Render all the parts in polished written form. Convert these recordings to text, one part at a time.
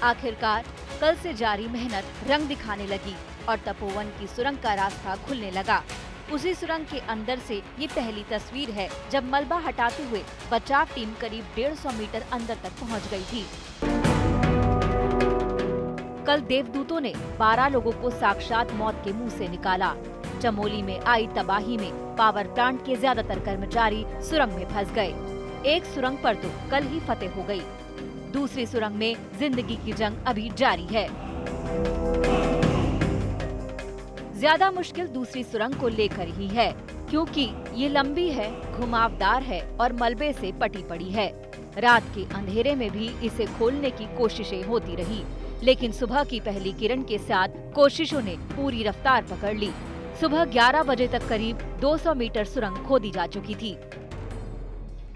आखिरकार कल से जारी मेहनत रंग दिखाने लगी और तपोवन की सुरंग का रास्ता खुलने लगा। उसी सुरंग के अंदर से ये पहली तस्वीर है जब मलबा हटाते हुए बचाव टीम करीब 150 मीटर अंदर तक पहुंच गई थी। कल देवदूतों ने 12 लोगों को साक्षात मौत के मुंह से निकाला। चमोली में आई तबाही में पावर प्लांट के ज्यादातर कर्मचारी सुरंग में फंस गए। एक सुरंग पर तो कल ही फतेह हो गई। दूसरी सुरंग में जिंदगी की जंग अभी जारी है। ज्यादा मुश्किल दूसरी सुरंग को लेकर ही है, क्योंकि ये लंबी है, घुमावदार है और मलबे से पटी पड़ी है। रात के अंधेरे में भी इसे खोलने की कोशिशें होती रही, लेकिन सुबह की पहली किरण के साथ कोशिशों ने पूरी रफ्तार पकड़ ली। सुबह 11 बजे तक करीब 200 मीटर सुरंग खोदी जा चुकी थी।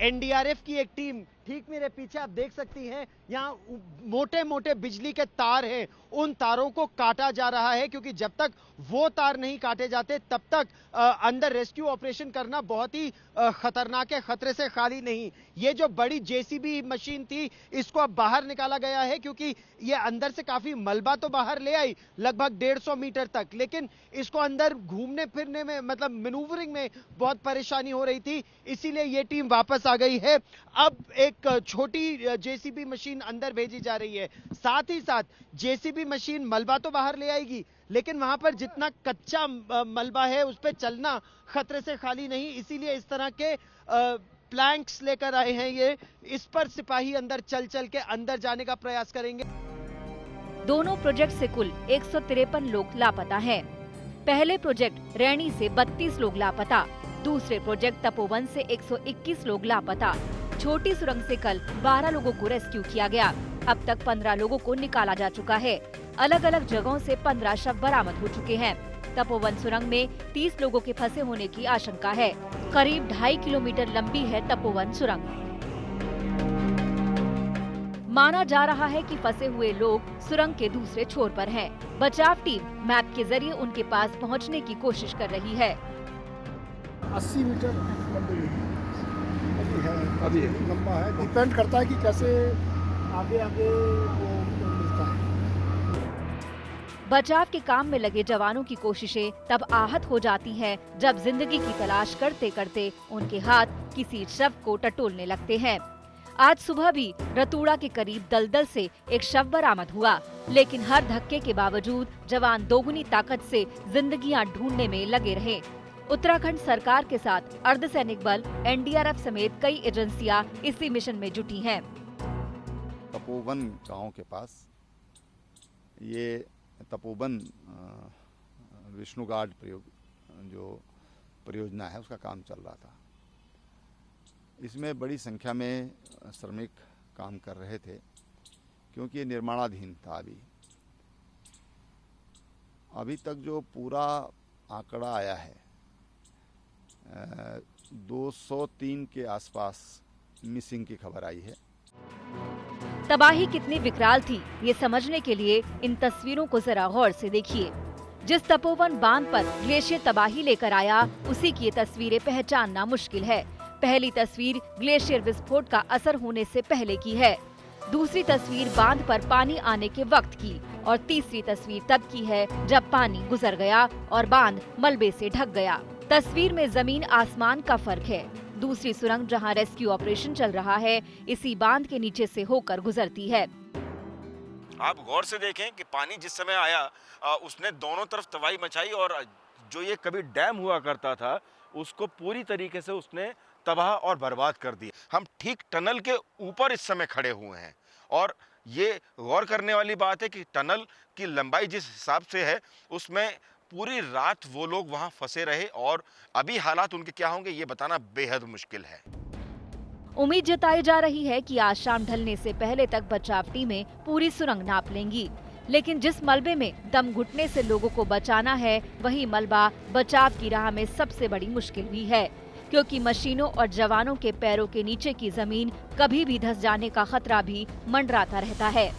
एनडीआरएफ की एक टीम ठीक मेरे पीछे आप देख सकती हैं, यहाँ मोटे मोटे बिजली के तार हैं, उन तारों को काटा जा रहा है, क्योंकि जब तक वो तार नहीं काटे जाते तब तक अंदर रेस्क्यू ऑपरेशन करना बहुत ही खतरनाक है, खतरे से खाली नहीं। ये जो बड़ी जेसीबी मशीन थी इसको अब बाहर निकाला गया है, क्योंकि ये अंदर से काफी मलबा तो बाहर ले आई लगभग 150 मीटर तक, लेकिन इसको अंदर घूमने फिरने में मतलब मैन्यूवरिंग में बहुत परेशानी हो रही थी, इसीलिए ये टीम वापस आ गई है। अब एक छोटी जेसीबी मशीन अंदर भेजी जा रही है, साथ ही साथ जेसीबी मशीन मलबा तो बाहर ले आएगी, लेकिन वहां पर जितना कच्चा मलबा है उस पर चलना खतरे से खाली नहीं, इसीलिए इस तरह के प्लैंक्स लेकर आए हैं। ये इस पर सिपाही अंदर चल चल के अंदर जाने का प्रयास करेंगे। दोनों प्रोजेक्ट से कुल 153 लोग लापता हैं। पहले प्रोजेक्ट रैणी से 32 लोग लापता, दूसरे प्रोजेक्ट तपोवन से 121 लोग लापता। छोटी सुरंग से कल 12 लोगों को रेस्क्यू किया गया। अब तक 15 लोगों को निकाला जा चुका है। अलग अलग जगहों से 15 शव बरामद हो चुके हैं। तपोवन सुरंग में 30 लोगों के फंसे होने की आशंका है। करीब 2.5 किलोमीटर लंबी है तपोवन सुरंग। माना जा रहा है कि फंसे हुए लोग सुरंग के दूसरे छोर पर हैं। बचाव टीम मैप के जरिए उनके पास पहुंचने की कोशिश कर रही है। 80 मीटर अभी लंबा है, डिपेंड करता है कि कैसे आगे आगे वो मिलता है। बचाव के काम में लगे जवानों की कोशिशें तब आहत हो जाती हैं जब जिंदगी की तलाश करते करते उनके हाथ किसी शव को टटोलने लगते हैं। आज सुबह भी रतूड़ा के करीब दलदल से एक शव बरामद हुआ, लेकिन हर धक्के के बावजूद जवान दोगुनी ताकत से जिंदगियां ढूंढने में लगे रहे। उत्तराखंड सरकार के साथ अर्धसैनिक बल, एनडीआरएफ समेत कई एजेंसियां इसी मिशन में जुटी हैं। तपोवन गांव के पास ये तपोवन विष्णुगाड जो परियोजना है उसका काम चल रहा था। इसमें बड़ी संख्या में श्रमिक काम कर रहे थे, क्योंकि ये निर्माणाधीन था। अभी तक जो पूरा आंकड़ा आया है 203 के आसपास मिसिंग की खबर आई है। तबाही कितनी विकराल थी ये समझने के लिए इन तस्वीरों को जरा गौर से देखिए। जिस तपोवन बांध पर ग्लेशियर तबाही लेकर आया, उसी की ये तस्वीरें पहचानना मुश्किल है। पहली तस्वीर ग्लेशियर विस्फोट का असर होने से पहले की है, दूसरी तस्वीर बांध पर पानी आने के वक्त की, और तीसरी तस्वीर तब की है जब पानी गुजर गया और बांध मलबे से ढक गया। तस्वीर में जमीन आसमान का फर्क है। दूसरी सुरंग जहां रेस्क्यू ऑपरेशन चल रहा है, इसी बांध के नीचे से होकर गुजरती है। आप गौर से देखें कि पानी जिस समय आया उसने दोनों तरफ तबाही मचाई, और जो ये कभी डैम हुआ करता था उसको पूरी तरीके से उसने तबाह और बर्बाद कर दिया। हम ठीक टनल के ऊपर इस समय खड़े हुए हैं, और ये गौर करने वाली बात है कि टनल की लंबाई जिस हिसाब से है उसमें पूरी रात वो लोग वहां फंसे रहे, और अभी हालात उनके क्या होंगे ये बताना बेहद मुश्किल है। उम्मीद जताई जा रही है कि आज शाम ढलने से पहले तक बचाव टीमें पूरी सुरंग नाप लेंगी, लेकिन जिस मलबे में दम घुटने से लोगों को बचाना है, वही मलबा बचाव की राह में सबसे बड़ी मुश्किल भी है, क्योंकि मशीनों और जवानों के पैरों के नीचे की जमीन कभी भी धंस जाने का खतरा भी मंडराता रहता है।